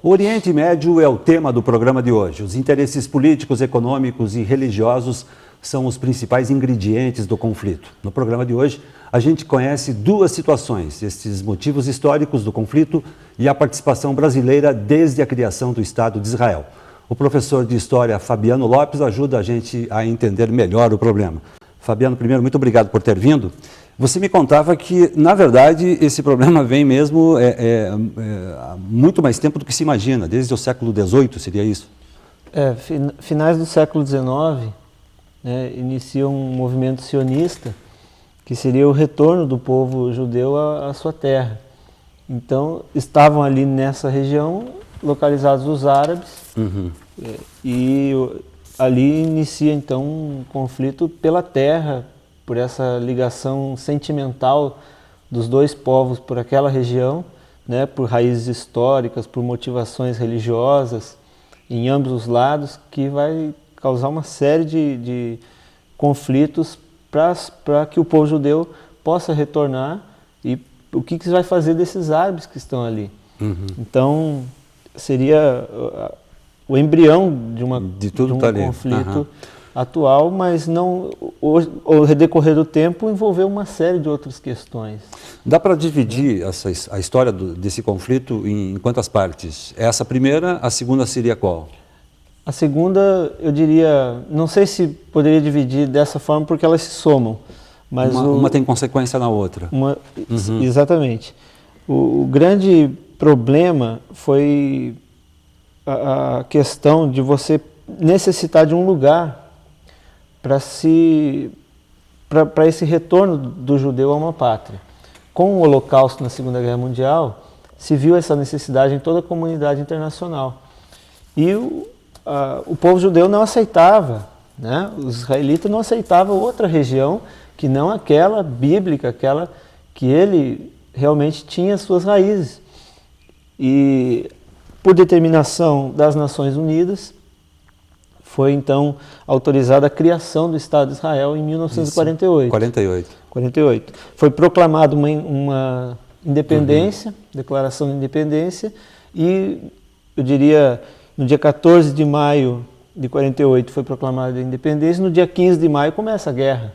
O Oriente Médio é o tema do programa de hoje. Os interesses políticos, econômicos e religiosos são os principais ingredientes do conflito. No programa de hoje, a gente conhece duas situações, esses motivos históricos do conflito e a participação brasileira desde a criação do Estado de Israel. O professor de História, Fabiano Lopes, ajuda a gente a entender melhor o problema. Fabiano, primeiro, muito obrigado por ter vindo. Você me contava que, na verdade, esse problema vem mesmo há muito mais tempo do que se imagina, desde o século XVIII, seria isso? Finais do século XIX, inicia um movimento sionista, que seria o retorno do povo judeu à sua terra. Então, estavam ali nessa região localizados os árabes, e ali inicia então um conflito pela terra, por essa ligação sentimental dos dois povos por aquela região, por raízes históricas, por motivações religiosas em ambos os lados, que vai causar uma série de conflitos para que o povo judeu possa retornar e o que vai fazer desses árabes que estão ali. Então, seria o embrião de um conflito atual, mas não, ao decorrer do tempo, envolveu uma série de outras questões. Dá para dividir a história desse conflito em quantas partes? Essa primeira, a segunda seria qual? A segunda, eu diria, não sei se poderia dividir dessa forma porque elas se somam. Mas uma tem consequência na outra. Exatamente. O grande problema foi a questão de você necessitar de um lugar para esse retorno do judeu a uma pátria. Com o Holocausto na Segunda Guerra Mundial, se viu essa necessidade em toda a comunidade internacional. E o povo judeu não aceitava, os israelitas não aceitavam outra região que não aquela bíblica, aquela que ele realmente tinha suas raízes. E, por determinação das Nações Unidas, foi então autorizada a criação do Estado de Israel em 1948. 48. Foi proclamada uma independência, declaração de independência, e eu diria, no dia 14 de maio de 48 foi proclamada a independência, no dia 15 de maio começa a guerra.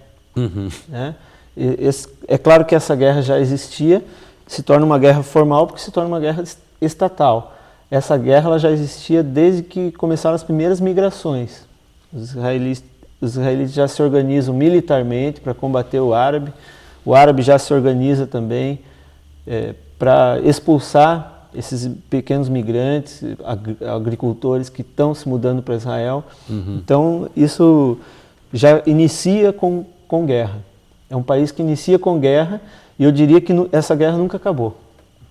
É claro que essa guerra já existia, se torna uma guerra formal porque se torna uma guerra estatal. Essa guerra ela já existia desde que começaram as primeiras migrações. Os israelitas já se organizam militarmente para combater o árabe já se organiza também para expulsar esses pequenos migrantes, agricultores que estão se mudando para Israel. Então, isso já inicia com guerra. É um país que inicia com guerra e eu diria que essa guerra nunca acabou.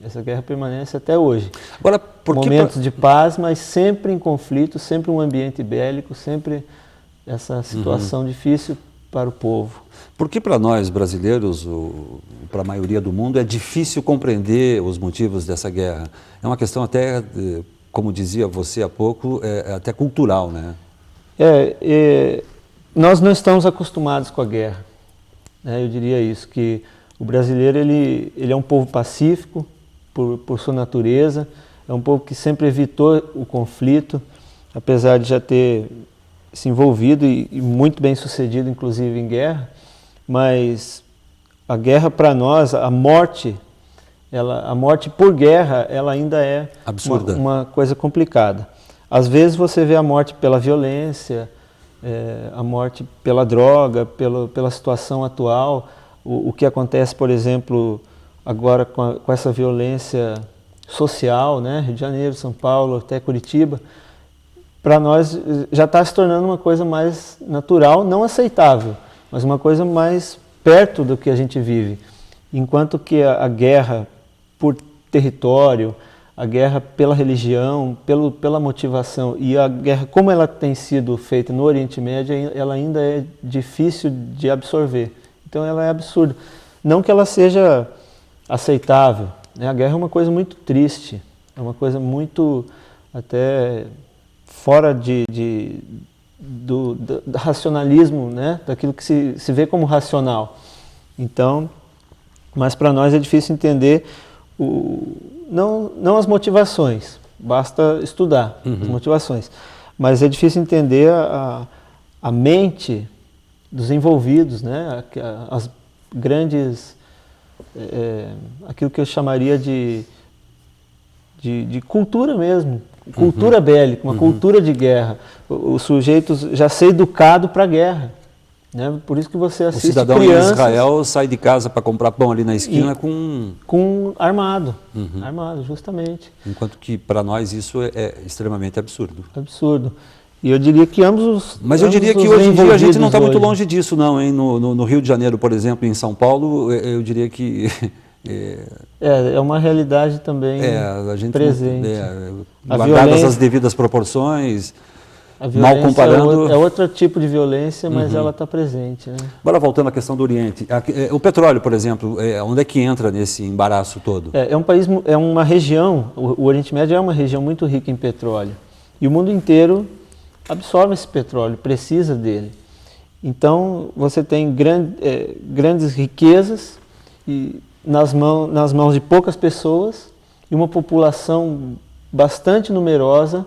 Essa guerra permanece até hoje. Agora, momentos de paz, mas sempre em conflito, sempre um ambiente bélico, sempre essa situação difícil para o povo. Por que para nós brasileiros, para a maioria do mundo, é difícil compreender os motivos dessa guerra? É uma questão até, como dizia você há pouco, até cultural, né? Nós não estamos acostumados com a guerra. Eu diria isso, que o brasileiro ele é um povo pacífico, por sua natureza, é um povo que sempre evitou o conflito, apesar de já ter se envolvido e muito bem sucedido, inclusive em guerra, mas a guerra para nós, a morte por guerra, ela ainda é absurda, uma coisa complicada. Às vezes você vê a morte pela violência, a morte pela droga, pela situação atual, o que acontece, por exemplo, agora com essa violência social, Rio de Janeiro, São Paulo, até Curitiba, para nós já está se tornando uma coisa mais natural, não aceitável, mas uma coisa mais perto do que a gente vive. Enquanto que a guerra por território, a guerra pela religião, pela motivação e a guerra como ela tem sido feita no Oriente Médio, ela ainda é difícil de absorver. Então ela é absurda. Não que ela seja aceitável. A guerra é uma coisa muito triste, é uma coisa muito até fora do racionalismo, daquilo que se vê como racional. Então, mas para nós é difícil entender não as motivações, basta estudar as motivações. Mas é difícil entender a mente dos envolvidos, né? As grandes, aquilo que eu chamaria de cultura mesmo, cultura bélica, uma cultura de guerra. O sujeito já ser educado para a guerra. Né? Por isso que você assiste crianças... O cidadão em Israel sai de casa para comprar pão ali na esquina com armado, armado, justamente. Enquanto que para nós isso é extremamente absurdo. Absurdo. E eu diria que ambos Mas eu diria que hoje em dia a gente não está muito longe disso, não, hein? No Rio de Janeiro, por exemplo, em São Paulo, eu diria que... É uma realidade também a gente presente. Guardadas as devidas proporções... A violência mal comparando... é outro tipo de violência, mas ela está presente. Né? Agora, voltando à questão do Oriente, o petróleo, por exemplo, onde é que entra nesse embaraço todo? É um país, é uma região, o Oriente Médio é uma região muito rica em petróleo. E o mundo inteiro absorve esse petróleo, precisa dele. Então, você tem grandes riquezas nas mãos de poucas pessoas e uma população bastante numerosa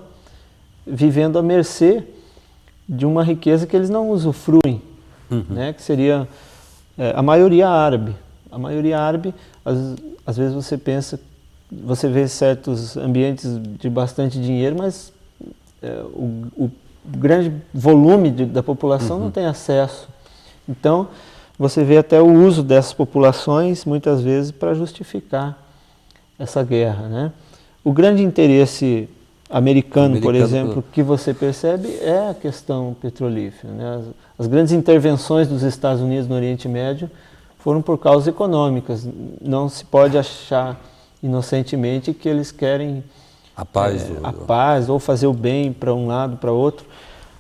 vivendo à mercê de uma riqueza que eles não usufruem, né? Que seria a maioria árabe. A maioria árabe, às vezes você vê certos ambientes de bastante dinheiro, mas o grande volume da população não tem acesso. Então, você vê até o uso dessas populações, muitas vezes, para justificar essa guerra, né? O grande interesse americano, por exemplo, que você percebe é a questão petrolífera, né? As grandes intervenções dos Estados Unidos no Oriente Médio foram por causas econômicas. Não se pode achar inocentemente que eles querem a paz ou fazer o bem para um lado, para outro,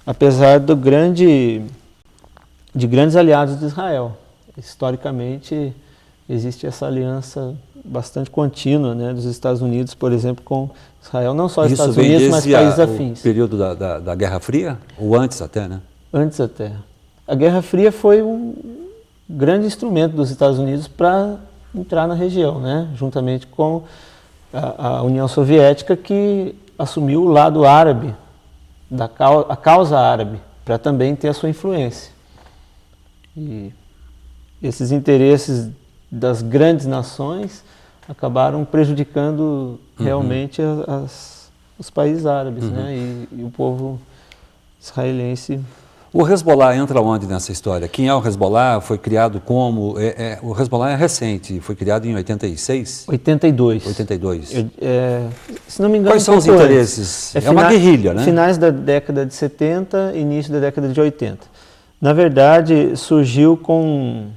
apesar de grandes aliados de Israel. Historicamente, existe essa aliança bastante contínua, né, dos Estados Unidos, por exemplo, com Israel, não só os Estados Unidos, mas países afins. O período da Guerra Fria? Ou antes até, né? Antes até. A Guerra Fria foi um grande instrumento dos Estados Unidos para entrar na região, né, juntamente com a União Soviética, que assumiu o lado árabe, a causa árabe, para também ter a sua influência. E esses interesses das grandes nações acabaram prejudicando realmente os países árabes, né? E o povo israelense. O Hezbollah entra onde nessa história? Quem é o Hezbollah? Foi criado como? O Hezbollah é recente, foi criado em 86? 82. 82. Se não me engano, quais são os interesses? É uma guerrilha, né? Finais da década de 70, início da década de 80. Na verdade, surgiu com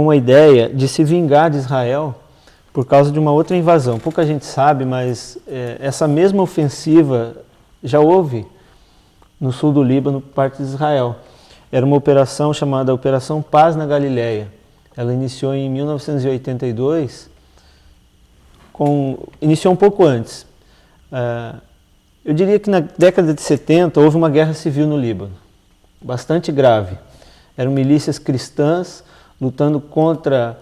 a ideia de se vingar de Israel por causa de uma outra invasão. Pouca gente sabe, mas essa mesma ofensiva já houve no sul do Líbano, por parte de Israel. Era uma operação chamada Operação Paz na Galileia. Ela iniciou em 1982, iniciou um pouco antes. Eu diria que na década de 70 houve uma guerra civil no Líbano, bastante grave. Eram milícias cristãs lutando contra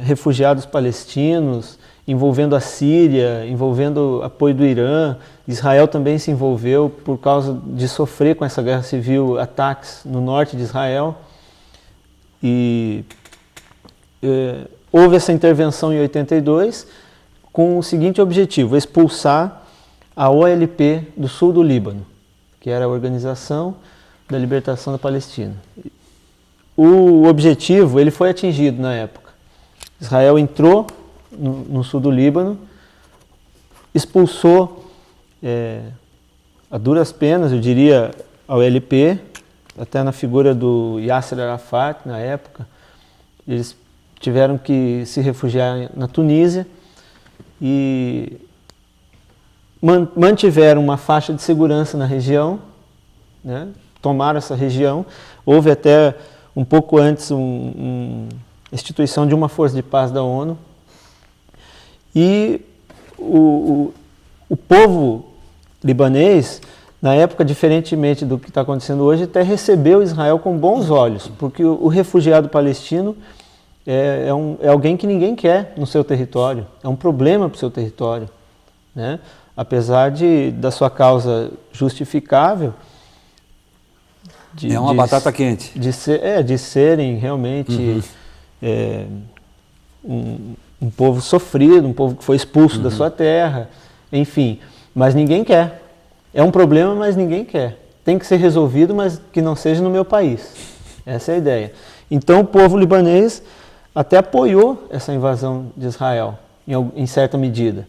refugiados palestinos, envolvendo a Síria, envolvendo apoio do Irã. Israel também se envolveu por causa de sofrer com essa guerra civil ataques no norte de Israel. E houve essa intervenção em 82 com o seguinte objetivo: expulsar a OLP do sul do Líbano, que era a Organização da Libertação da Palestina. O objetivo ele foi atingido na época. Israel entrou no sul do Líbano, expulsou a duras penas, eu diria, a OLP, até na figura do Yasser Arafat na época. Eles tiveram que se refugiar na Tunísia e mantiveram uma faixa de segurança na região, né? Tomaram essa região. Houve até um pouco antes a instituição de uma força de paz da ONU. E o povo libanês, na época, diferentemente do que está acontecendo hoje, até recebeu Israel com bons olhos, porque o refugiado palestino é alguém que ninguém quer no seu território, é um problema para o seu território. né? Apesar da sua causa justificável, é uma batata quente. De serem realmente um povo sofrido, um povo que foi expulso da sua terra, enfim. Mas ninguém quer. É um problema, mas ninguém quer. Tem que ser resolvido, mas que não seja no meu país. Essa é a ideia. Então o povo libanês até apoiou essa invasão de Israel, em certa medida.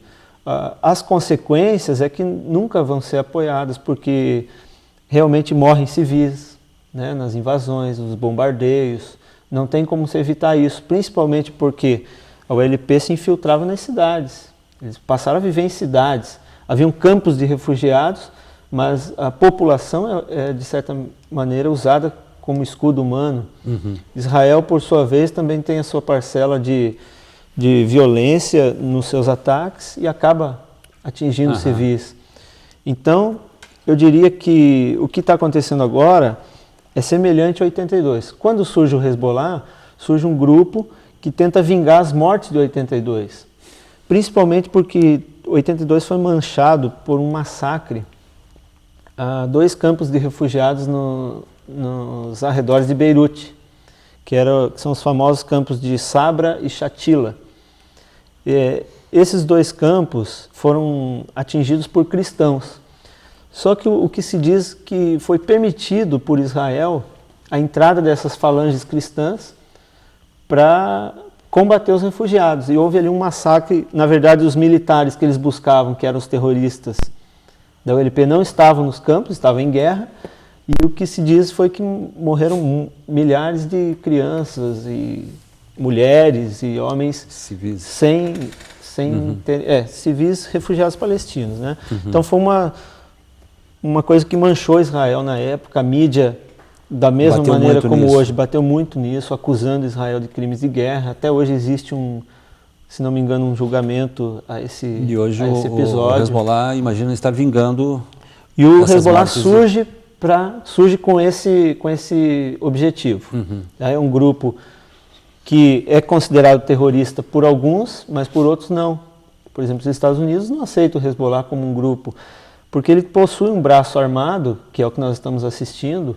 As consequências é que nunca vão ser apoiadas, porque realmente morrem civis, né, nas invasões, nos bombardeios. Não tem como se evitar isso, principalmente porque a OLP se infiltrava nas cidades. Eles passaram a viver em cidades. Haviam campos de refugiados, mas a população é de certa maneira, usada como escudo humano. Israel, por sua vez, também tem a sua parcela de violência nos seus ataques e acaba atingindo civis. Então, eu diria que o que está acontecendo agora é semelhante a 82. Quando surge o Hezbollah, surge um grupo que tenta vingar as mortes de 82. Principalmente porque 82 foi manchado por um massacre a 2 campos de refugiados nos arredores de Beirute, que são os famosos campos de Sabra e Shatila. Esses 2 campos foram atingidos por cristãos. Só que o que se diz que foi permitido por Israel a entrada dessas falanges cristãs para combater os refugiados. E houve ali um massacre. Na verdade, os militares que eles buscavam, que eram os terroristas da OLP, não estavam nos campos, estavam em guerra. E o que se diz foi que morreram milhares de crianças e mulheres e homens civis, civis refugiados palestinos, né? Então foi uma coisa que manchou Israel na época. A mídia, da mesma maneira como hoje, bateu muito nisso, acusando Israel de crimes de guerra. Até hoje existe se não me engano, um julgamento a esse episódio. E hoje o Hezbollah imagina estar vingando. E o Hezbollah surge com esse objetivo. É um grupo que é considerado terrorista por alguns, mas por outros não. Por exemplo, os Estados Unidos não aceitam o Hezbollah como um grupo, porque ele possui um braço armado, que é o que nós estamos assistindo,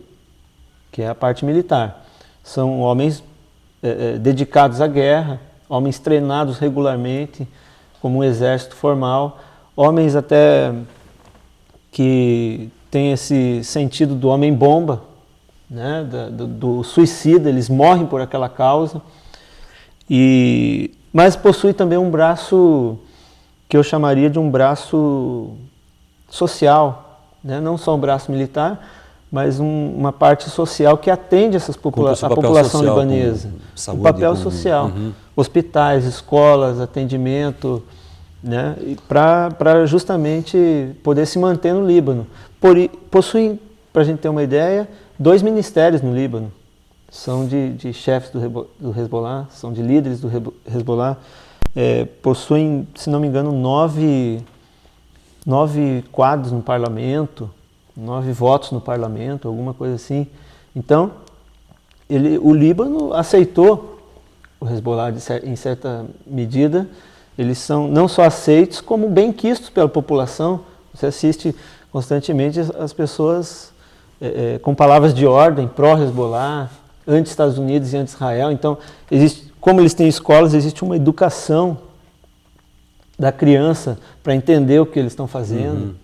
que é a parte militar. São homens dedicados à guerra, homens treinados regularmente, como um exército formal, homens até que têm esse sentido do homem-bomba, né, do suicida, eles morrem por aquela causa. Mas possui também um braço que eu chamaria de um braço social, né? Não só um braço militar, mas uma parte social que atende a população libanesa. Saúde, o papel social. Hospitais, escolas, atendimento, né? Para justamente poder se manter no Líbano. Possuem, para a gente ter uma ideia, 2 ministérios no Líbano. São de chefes do Hezbollah, são de líderes do Hezbollah. Possuem, se não me engano, 9 quadros no parlamento, 9 votos no parlamento, alguma coisa assim. Então, o Líbano aceitou o Hezbollah em certa medida. Eles são não só aceitos, como bem-quistos pela população. Você assiste constantemente as pessoas com palavras de ordem pró-Hezbollah, anti-Estados Unidos e anti-Israel. Então, como eles têm escolas, existe uma educação da criança para entender o que eles estão fazendo.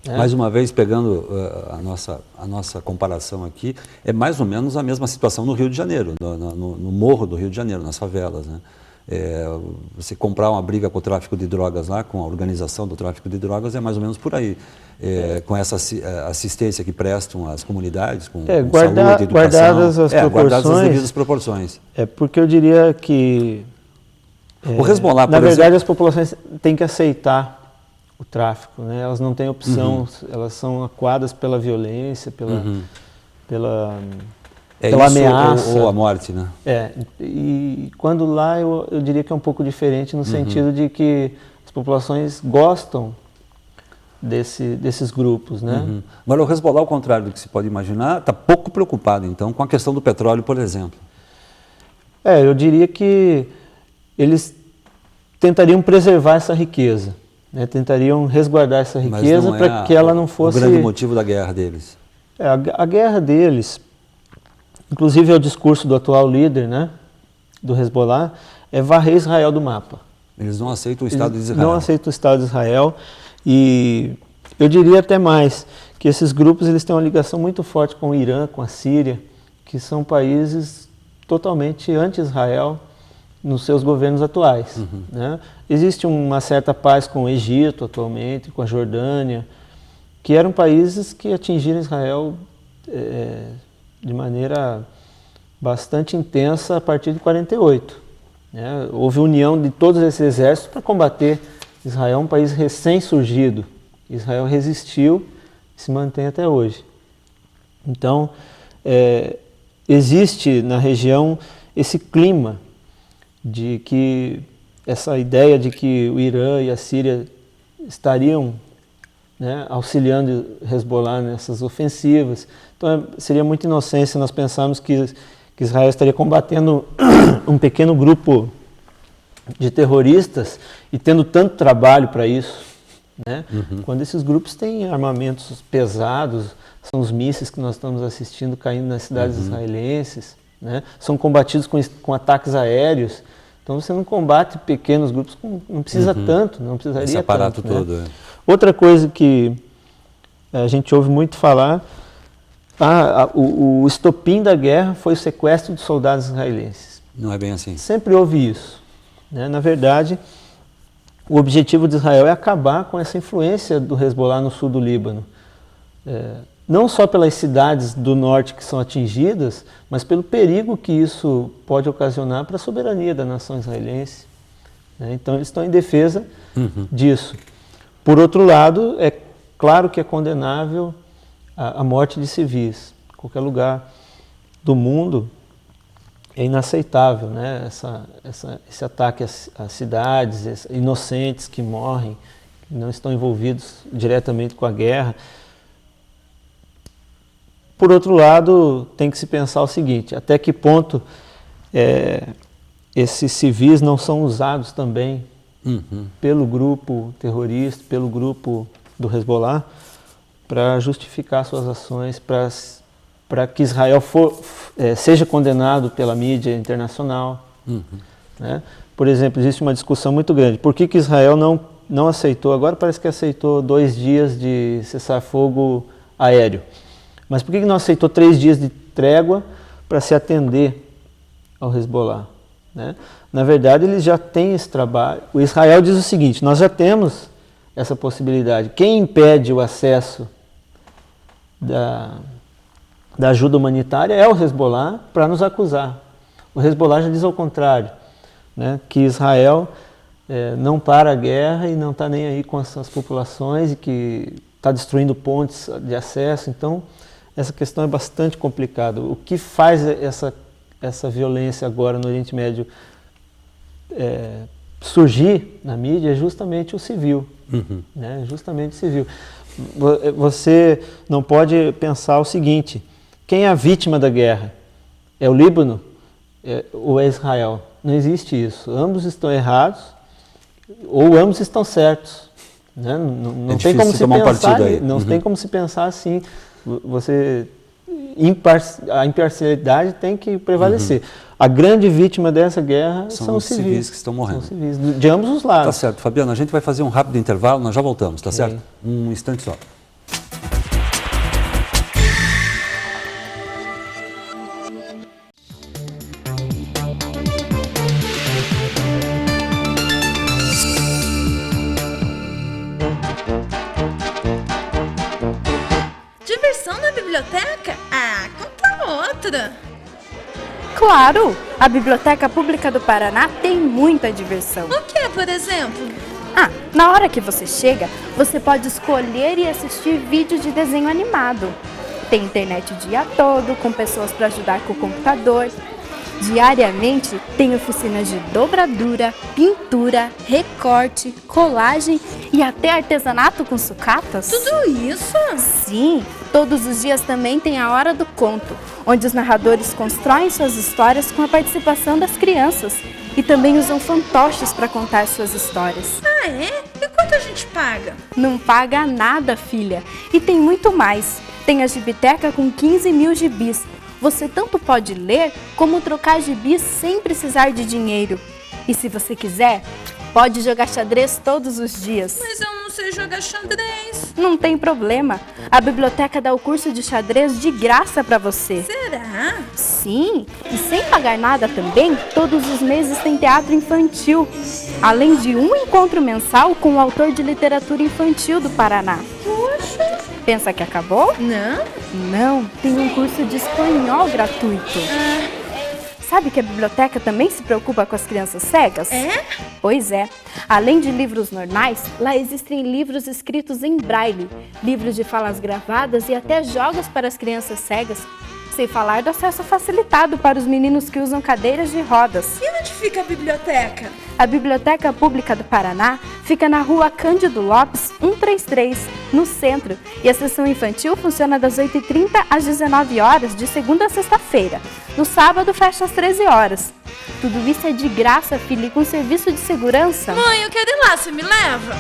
Mais uma vez, pegando a nossa comparação aqui, é mais ou menos a mesma situação no Rio de Janeiro, no morro do Rio de Janeiro, nas favelas, né? Você comprar uma briga com o tráfico de drogas lá, com a organização do tráfico de drogas, é mais ou menos por aí. Com essa assistência que prestam às comunidades, com saúde, educação. Guardadas as devidas proporções. Porque eu diria que, o Hezbollah, na verdade, as populações têm que aceitar o tráfico, né? Elas não têm opção, elas são acuadas pela violência, pela ameaça. Ou a morte, né? E quando lá eu diria que é um pouco diferente no sentido de que as populações gostam desses grupos, né? Agora, o Hezbollah, ao contrário do que se pode imaginar, está pouco preocupado, então, com a questão do petróleo, por exemplo. Eu diria que eles tentariam preservar essa riqueza, né? Tentariam resguardar essa riqueza para que ela não fosse... o grande motivo da guerra deles. A guerra deles, inclusive é o discurso do atual líder, né, do Hezbollah, é varrer Israel do mapa. Eles não aceitam o Estado de Israel. Não aceitam o Estado de Israel e eu diria até mais, que esses grupos eles têm uma ligação muito forte com o Irã, com a Síria, que são países totalmente anti-Israel nos seus governos atuais. Né? Existe uma certa paz com o Egito atualmente, com a Jordânia, que eram países que atingiram Israel de maneira bastante intensa a partir de 48. Né? Houve união de todos esses exércitos para combater Israel, um país recém-surgido. Israel resistiu e se mantém até hoje. Então, existe na região esse clima de que essa ideia de que o Irã e a Síria estariam, né, auxiliando Hezbollah nessas ofensivas. Então seria muita inocência nós pensarmos que Israel estaria combatendo um pequeno grupo de terroristas e tendo tanto trabalho para isso, né? Quando esses grupos têm armamentos pesados, são os mísseis que nós estamos assistindo caindo nas cidades israelenses, né? São combatidos com ataques aéreos. Então você não combate pequenos grupos, não precisa tanto, não precisaria esse aparato tanto, todo. Né? Outra coisa que a gente ouve muito falar, o estopim da guerra foi o sequestro de soldados israelenses. Não é bem assim. Sempre houve isso. Né? Na verdade, o objetivo de Israel é acabar com essa influência do Hezbollah no sul do Líbano. Não só pelas cidades do norte que são atingidas, mas pelo perigo que isso pode ocasionar para a soberania da nação israelense. Né? Então eles estão em defesa disso. Por outro lado, é claro que é condenável a morte de civis. Em qualquer lugar do mundo é inaceitável, né? Esse ataque às cidades, inocentes que morrem, que não estão envolvidos diretamente com a guerra. Por outro lado, tem que se pensar o seguinte, até que ponto esses civis não são usados também pelo grupo terrorista, pelo grupo do Hezbollah, para justificar suas ações, para que Israel seja condenado pela mídia internacional. Né? Por exemplo, existe uma discussão muito grande. Por que Israel não aceitou, agora parece que aceitou 2 dias de cessar-fogo aéreo. Mas por que não aceitou 3 dias de trégua para se atender ao Hezbollah? Né? Na verdade, eles já têm esse trabalho. O Israel diz o seguinte, nós já temos essa possibilidade. Quem impede o acesso da ajuda humanitária é o Hezbollah para nos acusar. O Hezbollah já diz ao contrário, né? Que Israel não para a guerra e não está nem aí com essas populações e que está destruindo pontes de acesso. Então, essa questão é bastante complicada. O que faz essa violência agora no Oriente Médio surgir na mídia é justamente o civil. Né? Justamente o civil. Você não pode pensar o seguinte, quem é a vítima da guerra? É o Líbano ou é Israel? Não existe isso. Ambos estão errados ou ambos estão certos. Né? Não tem como se pensar, não tem como se pensar assim. A imparcialidade tem que prevalecer. A grande vítima dessa guerra são os civis que estão morrendo. São civis, de ambos os lados. Tá certo, Fabiano, a gente vai fazer um rápido intervalo, nós já voltamos, tá certo? Um instante só. Diversão na biblioteca? Ah, conta outra. Claro! A Biblioteca Pública do Paraná tem muita diversão. O que, por exemplo? Na hora que você chega, você pode escolher e assistir vídeos de desenho animado. Tem internet o dia todo, com pessoas para ajudar com o computador. Diariamente, tem oficinas de dobradura, pintura, recorte, colagem e até artesanato com sucatas. Tudo isso? Sim, todos os dias também tem a Hora do Conto, onde os narradores constroem suas histórias com a participação das crianças e também usam fantoches para contar suas histórias. Ah, é? E quanto quanto a gente paga? Não paga nada, filha. E tem muito mais. Tem a gibiteca com 15 mil gibis. Você tanto pode ler como trocar gibis sem precisar de dinheiro. E se você quiser, pode jogar xadrez todos os dias. Mas eu não sei jogar xadrez. Não tem problema. A biblioteca dá o curso de xadrez de graça para você. Será? Sim, e sem pagar nada também, todos os meses tem teatro infantil. Além de um encontro mensal com o autor de literatura infantil do Paraná. Poxa. Pensa que acabou? Não? Não, tem um curso de espanhol gratuito. Sabe que a biblioteca também se preocupa com as crianças cegas? É? Pois é. Além de livros normais, lá existem livros escritos em braille, livros de falas gravadas e até jogos para as crianças cegas, sem falar do acesso facilitado para os meninos que usam cadeiras de rodas. E onde fica a biblioteca? A Biblioteca Pública do Paraná fica na rua Cândido Lopes, 133, no centro. E a sessão infantil funciona das 8h30 às 19 horas, de segunda a sexta-feira. No sábado, fecha às 13 horas. Tudo isso é de graça, filha, e com serviço de segurança. Mãe, eu quero ir lá, você me leva?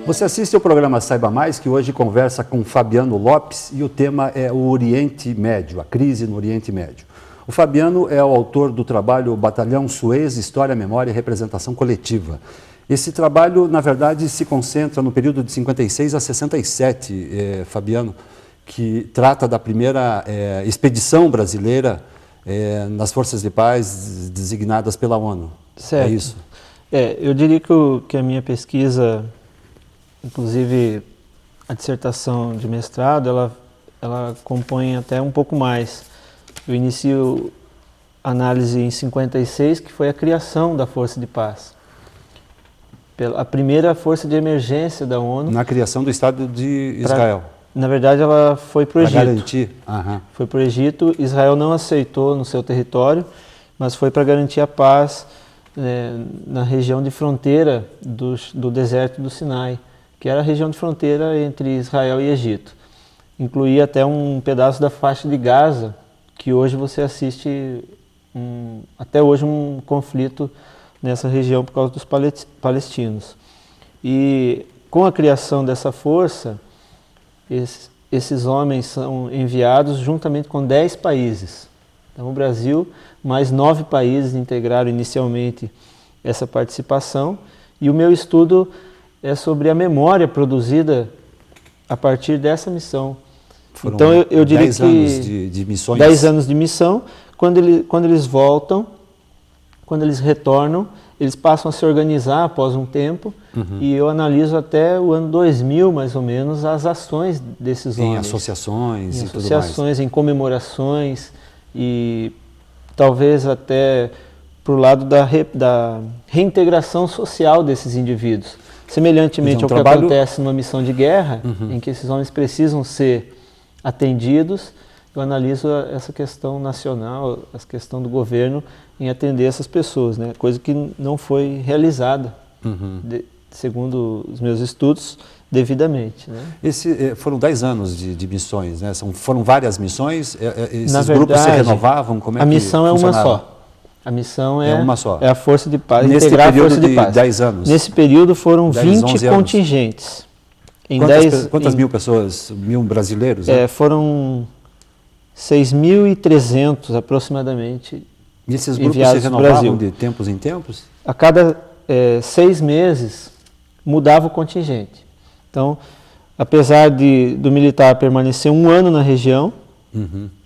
Você assiste ao programa Saiba Mais, que hoje conversa com Fabiano Lopes e o tema é o Oriente Médio, a crise no Oriente Médio. O Fabiano é o autor do trabalho Batalhão Suez, História, Memória e Representação Coletiva. Esse trabalho, na verdade, se concentra no período de 56 a 67, Fabiano, que trata da primeira expedição brasileira nas Forças de Paz designadas pela ONU. Certo. É isso? Eu diria que a minha pesquisa, inclusive a dissertação de mestrado, ela compõe até um pouco mais. Eu inicio análise em 56, que foi a criação da Força de Paz. A primeira força de emergência da ONU. Na criação do Estado de Israel. Na verdade, ela foi para o Egito. Para garantir. Foi para o Egito. Israel não aceitou no seu território, mas foi para garantir a paz na região de fronteira do deserto do Sinai, que era a região de fronteira entre Israel e Egito. Incluía até um pedaço da faixa de Gaza, que hoje você assiste, até hoje, um conflito nessa região por causa dos palestinos. E com a criação dessa força, esses homens são enviados juntamente com 10 países. Então o Brasil, mais 9 países integraram inicialmente essa participação, e o meu estudo é sobre a memória produzida a partir dessa missão. Foram então eu diria 10 que anos de missões. 10 anos de missão. Quando eles voltam, quando eles retornam, eles passam a se organizar após um tempo, e eu analiso até o ano 2000, mais ou menos, as ações desses homens. Em associações em e tudo mais. associações, em comemorações, e talvez até para o lado da reintegração social desses indivíduos. Semelhantemente ao que acontece numa missão de guerra, em que esses homens precisam ser atendidos, eu analiso essa questão nacional, essa questão do governo em atender essas pessoas, né? Coisa que não foi realizada, segundo os meus estudos, devidamente. Né? Foram 10 anos de missões, né? Foram várias missões, esses verdade, grupos se renovavam? Como é a missão que é uma funcionava? só. A missão é uma só. É a Força de Paz, Nesse integrar a período Força de Paz. 10 anos? Nesse período foram 10, 20 contingentes. Quantas mil pessoas, mil brasileiros? Né? Foram 6.300 aproximadamente. E esses grupos se renovavam de tempos em tempos? A cada 6 meses mudava o contingente. Então, apesar do militar permanecer 1 ano na região,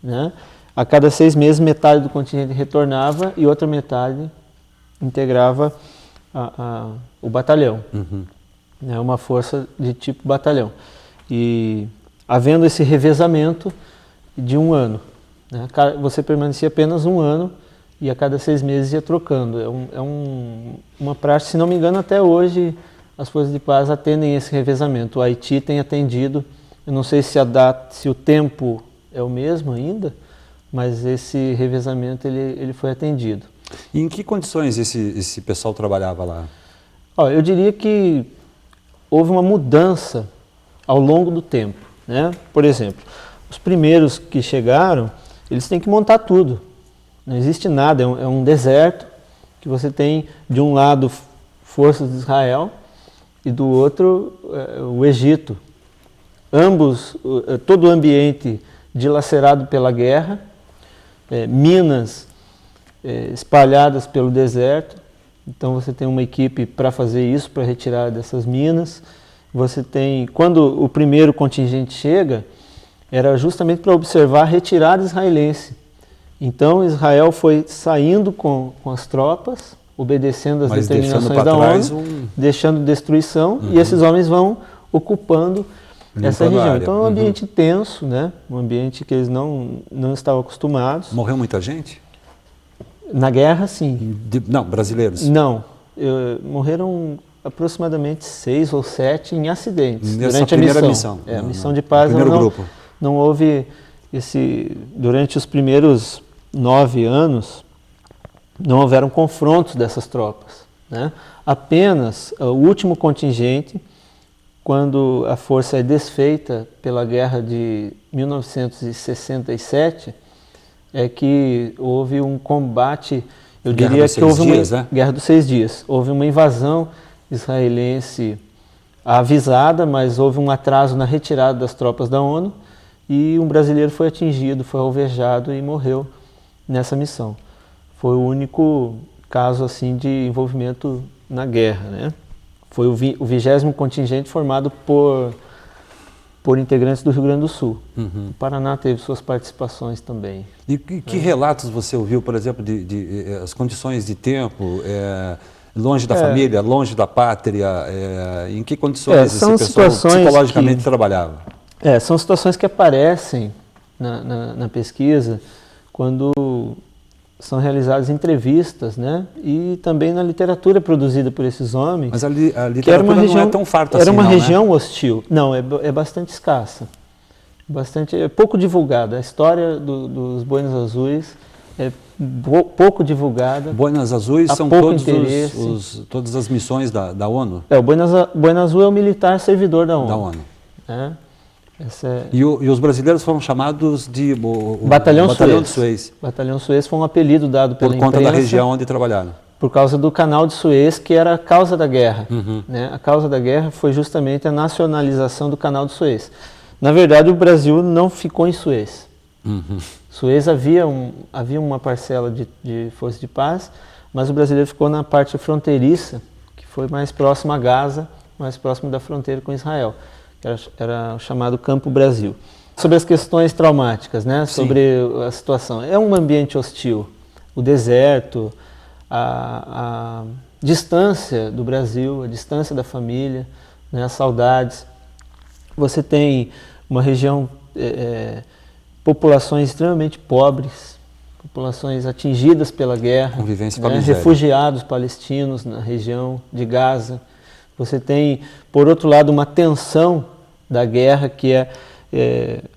né, a cada 6 meses metade do contingente retornava e outra metade integrava o batalhão. É uma força de tipo batalhão. E havendo esse revezamento de 1 ano, né, você permanecia apenas 1 ano e a cada 6 meses ia trocando. Uma prática, se não me engano, até hoje as Forças de Paz atendem esse revezamento. O Haiti tem atendido, eu não sei se o tempo é o mesmo ainda, mas esse revezamento ele foi atendido. E em que condições esse pessoal trabalhava lá? Eu diria que houve uma mudança ao longo do tempo, né? Por exemplo, os primeiros que chegaram, eles têm que montar tudo. Não existe nada, é um deserto que você tem de um lado forças de Israel e do outro o Egito. Ambos, todo o ambiente dilacerado pela guerra, minas espalhadas pelo deserto. Então você tem uma equipe para fazer isso, para retirar dessas minas. Você tem, quando o primeiro contingente chega, era justamente para observar a retirada israelense. Então Israel foi saindo com as tropas, obedecendo às determinações da ONU, deixando destruição, e esses homens vão ocupando essa região. Então é um ambiente tenso, né? Um ambiente que eles não estavam acostumados. Morreu muita gente? Na guerra, sim. Não, brasileiros? Não. Morreram aproximadamente 6 ou 7 em acidentes durante a missão. A missão de paz não houve durante os primeiros 9 anos, não houveram confrontos dessas tropas, né? Apenas o último contingente, quando a força é desfeita pela guerra de 1967, é que houve um combate, eu diria que houve uma Guerra dos 6 Dias. Houve uma invasão israelense avisada, mas houve um atraso na retirada das tropas da ONU e um brasileiro foi atingido, foi alvejado e morreu nessa missão. Foi o único caso assim de envolvimento na guerra, né? Foi o 20º contingente formado por integrantes do Rio Grande do Sul. O Paraná teve suas participações também. E que relatos você ouviu, por exemplo, de as condições de tempo, longe da família, longe da pátria, em que condições esse pessoal psicologicamente trabalhava? São situações que aparecem na pesquisa quando são realizadas entrevistas, né? E também na literatura produzida por esses homens. Mas a literatura não é tão farta assim, era uma região hostil. Não, é bastante escassa. É pouco divulgada. A história dos Boinas Azuis é pouco divulgada. Boinas Azuis são todas as missões da ONU? O Boina Azul é o militar servidor da ONU. E os brasileiros foram chamados de Batalhão de Suez. Batalhão Suez foi um apelido dado pela imprensa. Por conta da região onde trabalharam. Por causa do canal de Suez, que era a causa da guerra. Né? A causa da guerra foi justamente a nacionalização do canal de Suez. Na verdade, o Brasil não ficou em Suez. Suez havia uma parcela de força de paz, mas o brasileiro ficou na parte fronteiriça, que foi mais próximo a Gaza, mais próximo da fronteira com Israel. Era o chamado Campo Brasil. Sobre as questões traumáticas, né? Sobre a situação. É um ambiente hostil. O deserto, a distância do Brasil, a distância da família, né? As saudades. Você tem uma região, populações extremamente pobres, populações atingidas pela guerra, convivência com a miséria. Refugiados palestinos na região de Gaza. Você tem, por outro lado, uma tensão da guerra que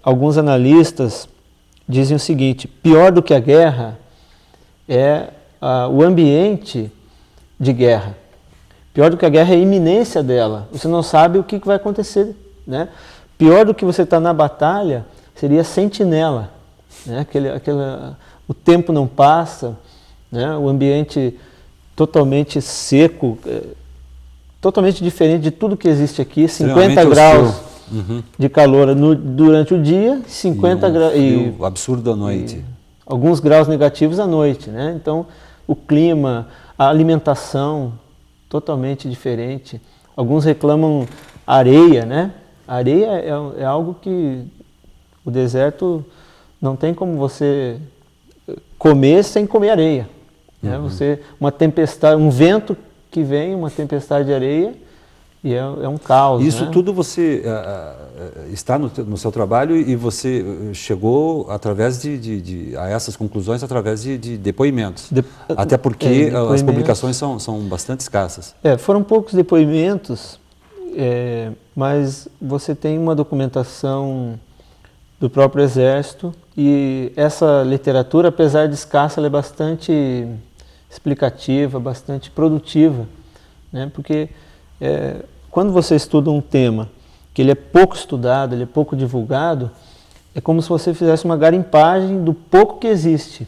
alguns analistas dizem o seguinte: pior do que a guerra é o ambiente de guerra. Pior do que a guerra é a iminência dela. Você não sabe o que vai acontecer, né? Pior do que você estar na batalha seria a sentinela, né? O tempo não passa, né? O ambiente totalmente seco, totalmente diferente de tudo que existe aqui, 50 graus de calor durante o dia, 50 graus absurdo à noite. Alguns graus negativos à noite, né? Então, o clima, a alimentação totalmente diferente. Alguns reclamam areia, né? Areia é algo que o deserto não tem como você comer sem comer areia, né? Uma tempestade, um vento que vem, uma tempestade de areia, e é um caos. Isso, né? Tudo você está no seu trabalho e você chegou através a essas conclusões através de depoimentos. Até porque as publicações são bastante escassas. Foram poucos depoimentos, mas você tem uma documentação do próprio Exército e essa literatura, apesar de escassa, ela é bastante explicativa, bastante produtiva, né? Porque quando você estuda um tema que ele é pouco estudado, ele é pouco divulgado, é como se você fizesse uma garimpagem do pouco que existe.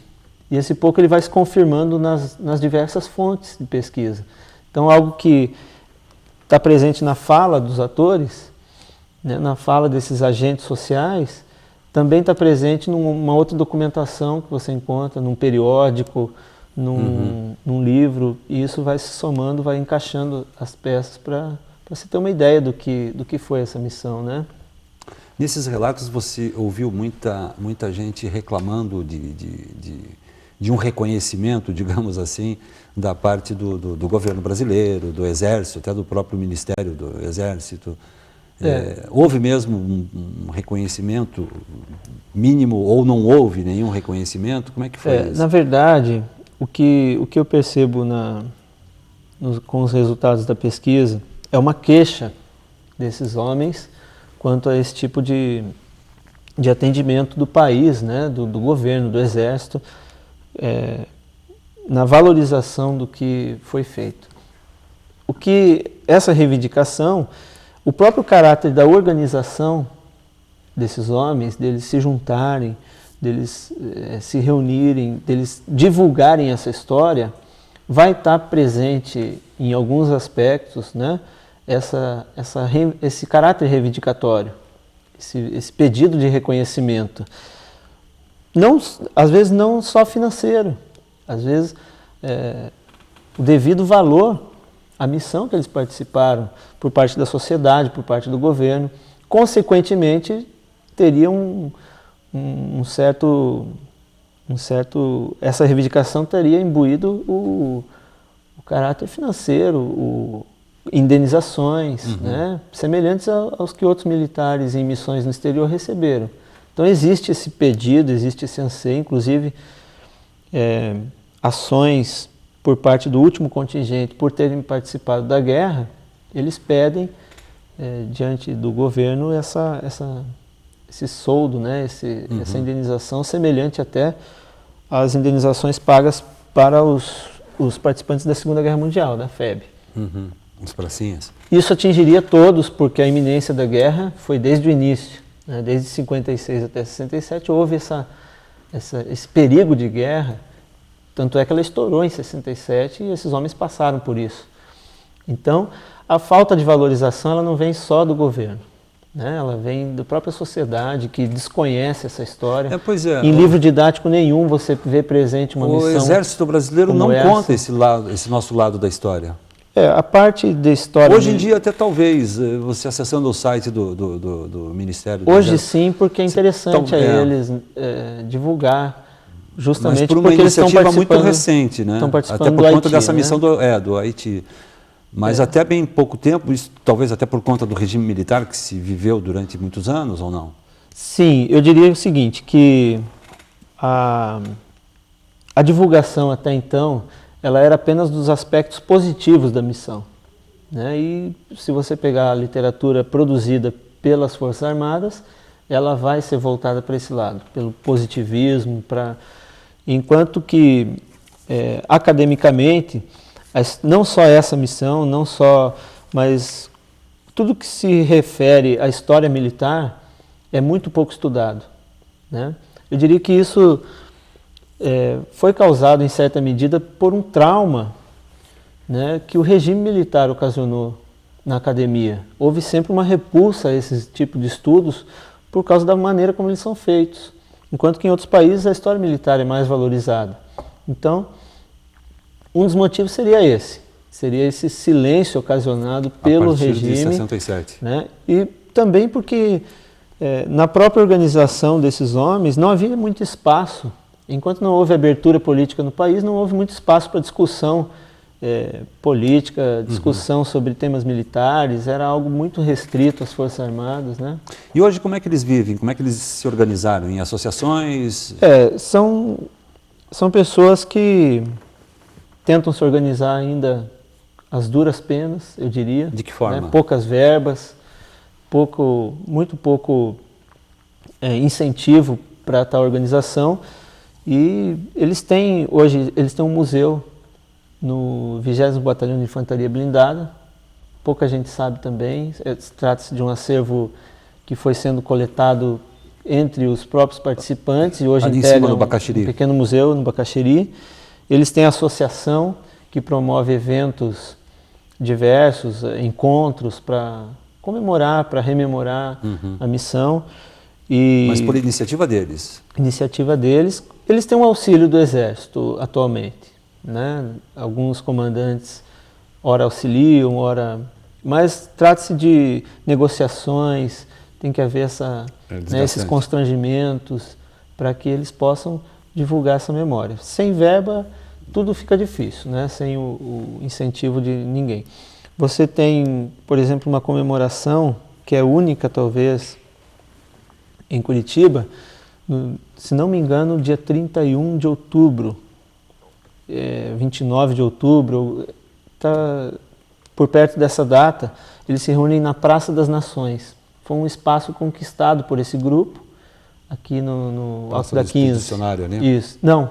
E esse pouco ele vai se confirmando nas diversas fontes de pesquisa. Então, algo que está presente na fala dos atores, né, na fala desses agentes sociais, também está presente numa outra documentação que você encontra, num periódico, num livro, e isso vai se somando, vai encaixando as peças para você ter uma ideia do que foi essa missão, né? Nesses relatos você ouviu muita gente reclamando de um reconhecimento, digamos assim, da parte do governo brasileiro, do Exército, até do próprio Ministério do Exército. Houve mesmo um reconhecimento mínimo ou não houve nenhum reconhecimento? Como é que foi isso? Na verdade, o que eu percebo com os resultados da pesquisa é uma queixa desses homens quanto a esse tipo de atendimento do país, né, do governo, do Exército, na valorização do que foi feito. O que essa reivindicação, o próprio caráter da organização desses homens, deles se juntarem, deles se reunirem, deles divulgarem essa história, vai estar presente em alguns aspectos, né, esse caráter reivindicatório, esse pedido de reconhecimento. Às vezes não só financeiro, às vezes o devido valor à missão que eles participaram por parte da sociedade, por parte do governo. Consequentemente, teria essa reivindicação teria imbuído o caráter financeiro, indenizações, né, semelhantes aos que outros militares em missões no exterior receberam. Então existe esse pedido, existe esse anseio, inclusive ações por parte do último contingente, por terem participado da guerra, eles pedem diante do governo esse soldo, né, essa indenização semelhante até às indenizações pagas para os participantes da Segunda Guerra Mundial, da FEB. Os pracinhas. Isso atingiria todos, porque a iminência da guerra foi desde o início, né, desde 56 até 67 houve esse perigo de guerra, tanto é que ela estourou em 67 e esses homens passaram por isso. Então, a falta de valorização ela não vem só do governo, né? Ela vem da própria sociedade que desconhece essa história. Em livro didático nenhum você vê presente uma missão. O Exército Brasileiro não conta esse nosso lado da história. A parte da história... Hoje em dia, até talvez, você acessando o site do Ministério do Hoje sim, porque é interessante a eles divulgar, justamente porque eles estão participando... Mas por uma iniciativa muito recente, né? Até por conta dessa missão do Haiti. Mas até bem pouco tempo, isso talvez até por conta do regime militar que se viveu durante muitos anos, ou não? Sim, eu diria o seguinte, que a divulgação até então, ela era apenas dos aspectos positivos da missão, né? E se você pegar a literatura produzida pelas Forças Armadas, ela vai ser voltada para esse lado, pelo positivismo, enquanto que academicamente, não só essa missão, mas tudo que se refere à história militar é muito pouco estudado, né? Eu diria que isso foi causado, em certa medida, por um trauma, né, que o regime militar ocasionou na academia. Houve sempre uma repulsa a esse tipo de estudos por causa da maneira como eles são feitos, enquanto que em outros países a história militar é mais valorizada. Então, um dos motivos seria esse silêncio ocasionado pelo regime. De 67. Né, e também porque na própria organização desses homens não havia muito espaço. Enquanto não houve abertura política no país, não houve muito espaço para discussão política, discussão sobre temas militares, era algo muito restrito às Forças Armadas, né? E hoje como é que eles vivem? Como é que eles se organizaram? Em associações? São pessoas que tentam se organizar ainda às duras penas, eu diria. De que forma? Né? Poucas verbas, muito pouco incentivo para tal organização. E eles têm um museu no 20º Batalhão de Infantaria Blindada, pouca gente sabe também. Trata-se de um acervo que foi sendo coletado entre os próprios participantes e hoje ali em integram cima, no Bacaxiri. um pequeno museu no Bacaxiri. Eles têm associação que promove eventos diversos, encontros para comemorar, para rememorar a missão. Mas por iniciativa deles? Iniciativa deles. Eles têm um auxílio do Exército atualmente, né? Alguns comandantes ora auxiliam, ora... Mas trata-se de negociações, tem que haver esses constrangimentos para que eles possam divulgar essa memória. Sem verba, tudo fica difícil, né? Sem o incentivo de ninguém. Você tem, por exemplo, uma comemoração que é única, talvez, em Curitiba, se não me engano, dia 31 de outubro, 29 de outubro, por perto dessa data, eles se reúnem na Praça das Nações. Foi um espaço conquistado por esse grupo, aqui no Alto da 15. Né? Isso. Não,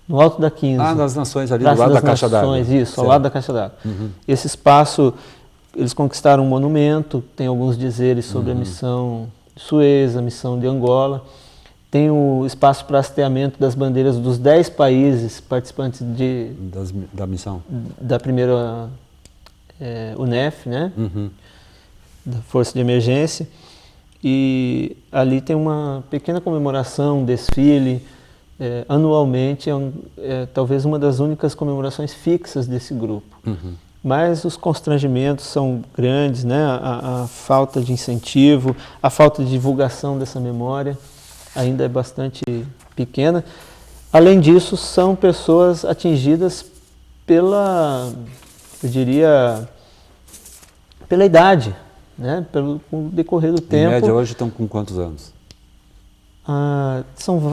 no Alto da 15. Ah, das Nações, ali Praça do lado das da Caixa d'Água. Isso, ao lado da Caixa d'Água. Esse espaço, eles conquistaram um monumento, tem alguns dizeres sobre a missão de Suez, a missão de Angola. Tem o espaço para hasteamento das bandeiras dos 10 países participantes da missão. Da primeira UNEF, né? Da Força de Emergência. E ali tem uma pequena comemoração, um desfile. Anualmente é talvez uma das únicas comemorações fixas desse grupo. Mas os constrangimentos são grandes, né? A falta de incentivo, a falta de divulgação dessa memória ainda é bastante pequena. Além disso, são pessoas atingidas pela, eu diria, pela idade, né? Pelo decorrer do tempo. Em média, hoje estão com quantos anos?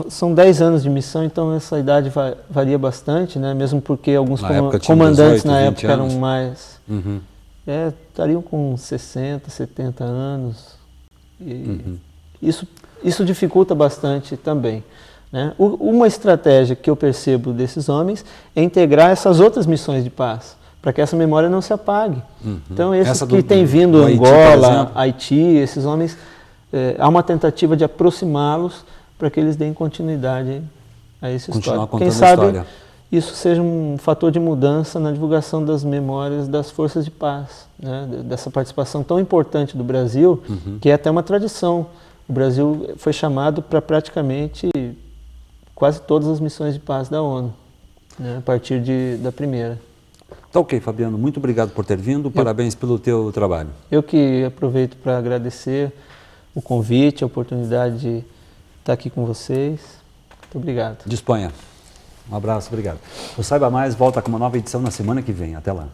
São 10 anos de missão, então essa idade varia bastante, né? Mesmo porque alguns na comandantes 18, na época anos. eram mais... estariam com 60, 70 anos. E isso dificulta bastante também, né? Uma estratégia que eu percebo desses homens é integrar essas outras missões de paz, para que essa memória não se apague. Então, esses que têm vindo Angola, Haiti, esses homens... há uma tentativa de aproximá-los para que eles deem continuidade a essa história. Quem sabe isso seja um fator de mudança na divulgação das memórias das forças de paz, né? Dessa participação tão importante do Brasil, que é até uma tradição. O Brasil foi chamado para praticamente quase todas as missões de paz da ONU, né? A partir da primeira. Tá ok, Fabiano, muito obrigado por ter vindo, parabéns pelo teu trabalho. Eu que aproveito para agradecer o convite, a oportunidade de estar aqui com vocês. Muito obrigado. Disponha. Um abraço, obrigado. O Saiba Mais volta com uma nova edição na semana que vem. Até lá.